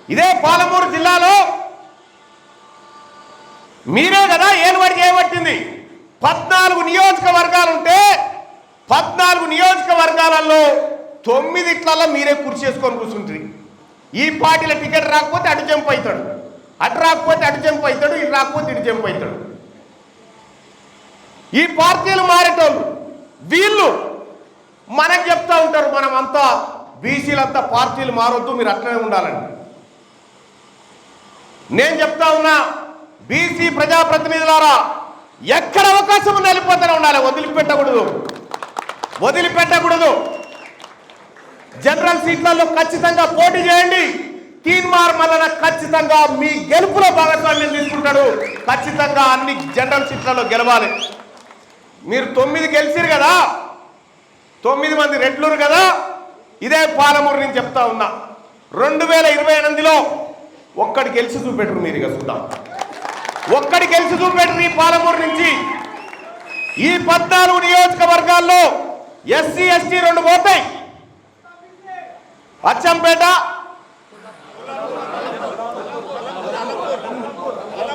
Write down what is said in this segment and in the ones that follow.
ఇదే పాలమూరు జిల్లాలో మీరే కదా ఏలుబడి చేయబట్టింది. 14 నియోజకవర్గాలుంటే 14 నియోజకవర్గాలలో 9 మీరే కుర్చీ చేసుకొని కూర్చుంటుంది. ఈ పార్టీల టికెట్ రాకపోతే అటు జంప్ అవుతాడు, అటు రాకపోతే అటు జంప్ అవుతాడు, ఇటు రాకపోతే ఇటు జంప్ అవుతాడు. ఈ పార్టీలు మారేటోళ్ళు వీళ్ళు మనకు చెప్తా ఉంటారు, మనమంతా బీసీలంతా పార్టీలు మారొద్దు, మీరు అట్లనే ఉండాలని. నేను చెప్తా ఉన్నా, బీసీ ప్రజాప్రతినిధులారా, ఎక్కడ అవకాశం ఉన్న వెళ్ళిపోతూనే ఉండాలి, వదిలిపెట్టకూడదు. జనరల్ సీట్లలో ఖచ్చితంగా పోటీ చేయండి. తీన్మార్ మల్లన ఖచ్చితంగా మీ గెలుపులో భాగస్వామ్యం తీసుకుంటాడు. ఖచ్చితంగా అన్ని జనరల్ సీట్లలో గెలవాలి. మీరు 9 గెలిచిరు కదా, 9 మంది రెడ్లూరు కదా. ఇదే పాలమూరు నుంచి చెప్తా ఉన్నా, 2028లో ఒక్కడి గెలిచి చూపెట్టరు. మీరు ఇక చూద్దాం, ఒక్కడి గెలిచి చూపెట్టరు ఈ పాలమూరు నుంచి. ఈ 14 నియోజకవర్గాల్లో ఎస్సీ ఎస్టీ 2 పోతాయి. అచ్చంపేట,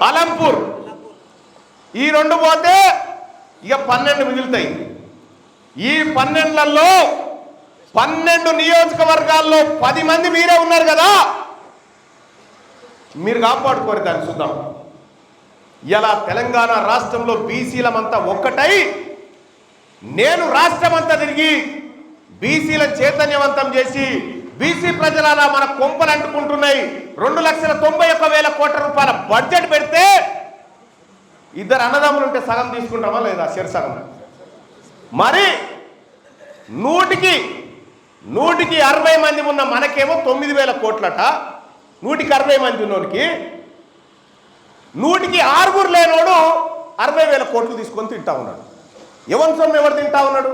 అలంపూర్ ఈ 2 పోతే ఇక 12 మిగులుతాయి. ఈ 12లలో 12 నియోజకవర్గాల్లో 10 మంది మీరే ఉన్నారు కదా, మీరు కాపాడుకోరు. దాన్ని చూద్దాం. ఇలా తెలంగాణ రాష్ట్రంలో బీసీలమంతా ఒక్కటై, నేను రాష్ట్రమంతా తిరిగి బీసీలను చైతన్యవంతం చేసి, బీసీ ప్రజల మన కొంపలు అంటుకుంటున్నాయి, 2,91,000 కోట్ల రూపాయల బడ్జెట్ పెడితే 2 అన్నదమ్ములు ఉంటే సగం తీసుకుంటామా లేదా? సగం. మరి 100కి 60 మంది ఉన్న మనకేమో 9,000 కోట్లట. 100కి 60 మంది ఉన్నోడికి 100కి 6 లేనోడు 60,000 కోట్లు తీసుకొని తింటా ఉన్నాడు. ఎవరి సొమ్ము ఎవరు తింటా ఉన్నాడు?